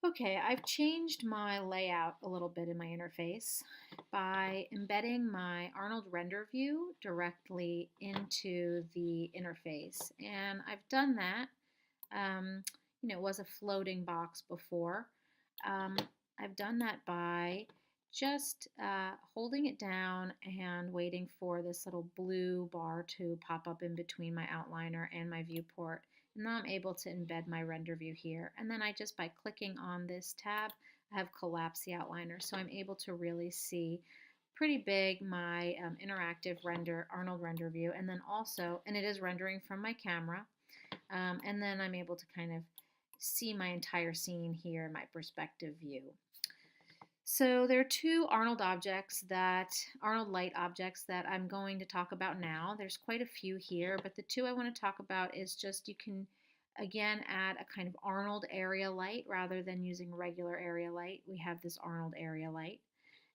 Okay, I've changed my layout a little bit in my interface by embedding my Arnold render view directly into the interface. And I've done that. Um, it was a floating box before. Um, I've done that by just holding it down and waiting for this little blue bar to pop up in between my outliner and my viewport. And now I'm able to embed my render view here. And then I just, by clicking on this tab, I have collapsed the outliner. So I'm able to really see pretty big my interactive Arnold render view. And then also, and it is rendering from my camera. And then I'm able to kind of see my entire scene here in my perspective view. So there are two Arnold light objects that I'm going to talk about now. There's quite a few here, but the two I want to talk about is just you can again add a kind of Arnold area light rather than using regular area light. We have this Arnold area light,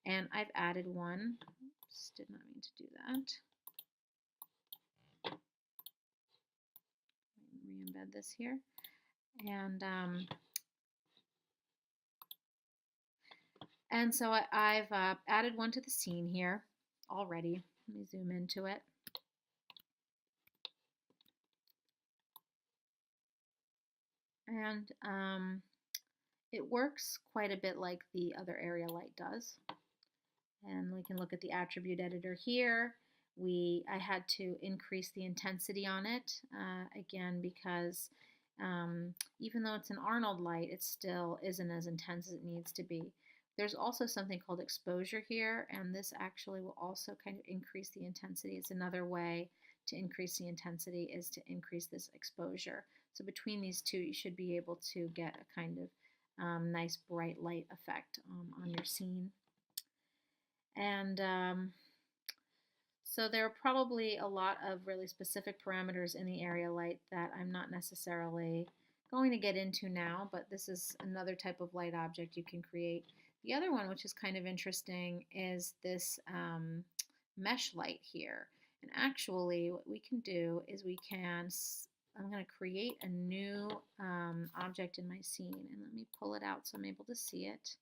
and I've added one. Oops, did not mean to do that. Re-embed this here. And so I've added one to the scene here already. Let me zoom into it. And it works quite a bit like the other area light does. And we can look at the attribute editor here. I had to increase the intensity on it, again, because even though it's an Arnold light, it still isn't as intense as it needs to be. There's also something called exposure here, and this actually will also kind of increase the intensity. It's another way to increase the intensity is to increase this exposure. So between these two, you should be able to get a kind of nice bright light effect on your scene. And so there are probably a lot of really specific parameters in the area light that I'm not necessarily going to get into now, but this is another type of light object you can create. The other one, which is kind of interesting, is this mesh light here. And actually what we can do is I'm going to create a new object in my scene, and let me pull it out so I'm able to see it.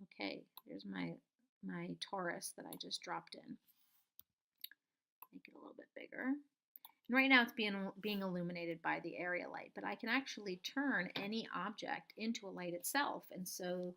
Okay, here's my torus that I just dropped in. Make it a little bit bigger. And right now it's being illuminated by the area light, but I can actually turn any object into a light itself. And so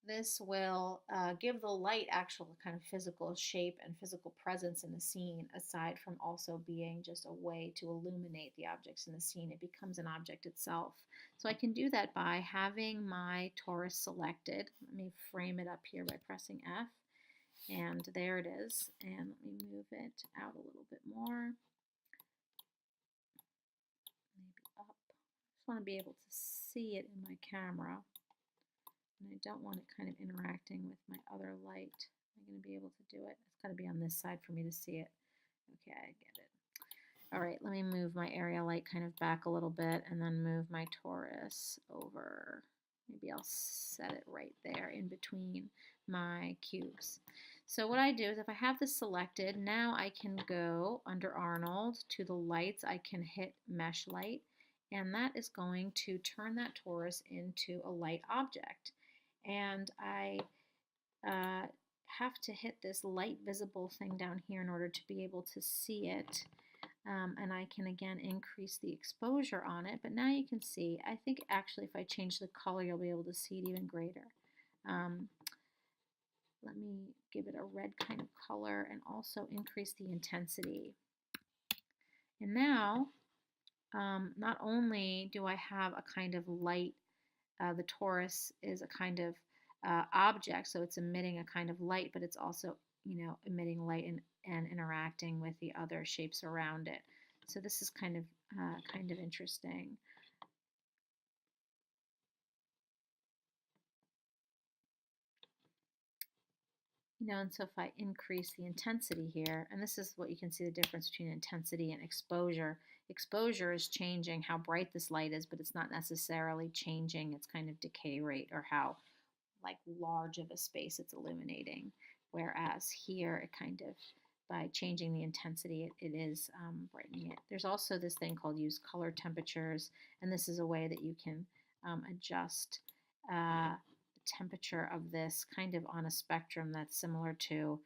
this will give the light actual kind of physical shape and physical presence in the scene, aside from also being just a way to illuminate the objects in the scene. It becomes an object itself. So I can do that by having my torus selected. Let me frame it up here by pressing F. And there it is. And let me move it out a little bit more. Maybe up. I just want to be able to see it in my camera. And I don't want it kind of interacting with my other light. I'm going to be able to do it. It's got to be on this side for me to see it. Okay, I get it. All right, let me move my area light kind of back a little bit and then move my torus over. Maybe I'll set it right there in between my cubes. So what I do is if I have this selected, now I can go under Arnold to the lights. I can hit mesh light, and that is going to turn that torus into a light object. And I have to hit this light visible thing down here in order to be able to see it. And I can again increase the exposure on it, but now you can see, I think actually if I change the color you'll be able to see it even greater. Let me give it a red kind of color and also increase the intensity. And now not only do I have a kind of light, the torus is a kind of object, so it's emitting a kind of light, but it's also emitting light and interacting with the other shapes around it. So this is kind of interesting. And so if I increase the intensity here, and this is what you can see the difference between intensity and exposure. Exposure is changing how bright this light is, but it's not necessarily changing its kind of decay rate or how large of a space it's illuminating. Whereas here it kind of, by changing the intensity, it is brightening it. There's also this thing called use color temperatures, and this is a way that you can adjust the temperature of this kind of on a spectrum that's similar to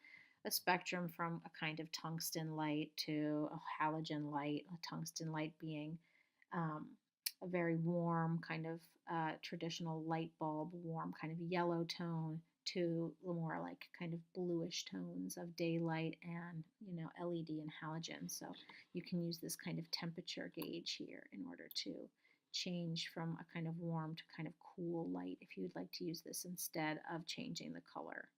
a spectrum from a kind of tungsten light to a halogen light, a tungsten light being um, a very warm kind of traditional light bulb, warm kind of yellow tone to the more like kind of bluish tones of daylight and LED and halogen. So you can use this kind of temperature gauge here in order to change from a kind of warm to kind of cool light if you would like to use this instead of changing the color.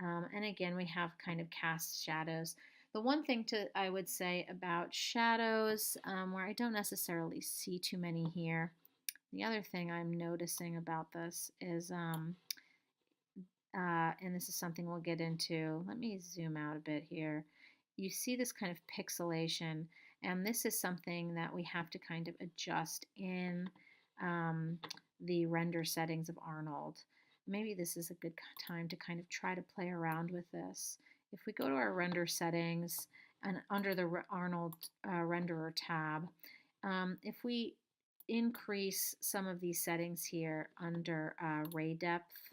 And again, we have kind of cast shadows. The one thing I would say about shadows, where I don't necessarily see too many here, the other thing I'm noticing about this is, and this is something we'll get into, let me zoom out a bit here. You see this kind of pixelation, and this is something that we have to kind of adjust in the render settings of Arnold. Maybe this is a good time to kind of try to play around with this. If we go to our render settings and under the Arnold renderer tab, if we increase some of these settings here under ray depth,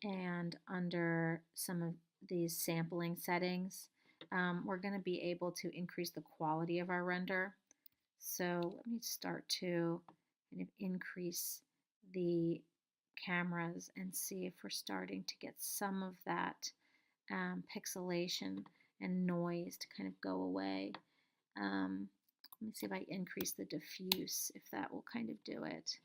and under some of these sampling settings, we're going to be able to increase the quality of our render. So let me start to kind of increase the cameras and see if we're starting to get some of that pixelation and noise to kind of go away. Let me see if I increase the diffuse, if that will kind of do it.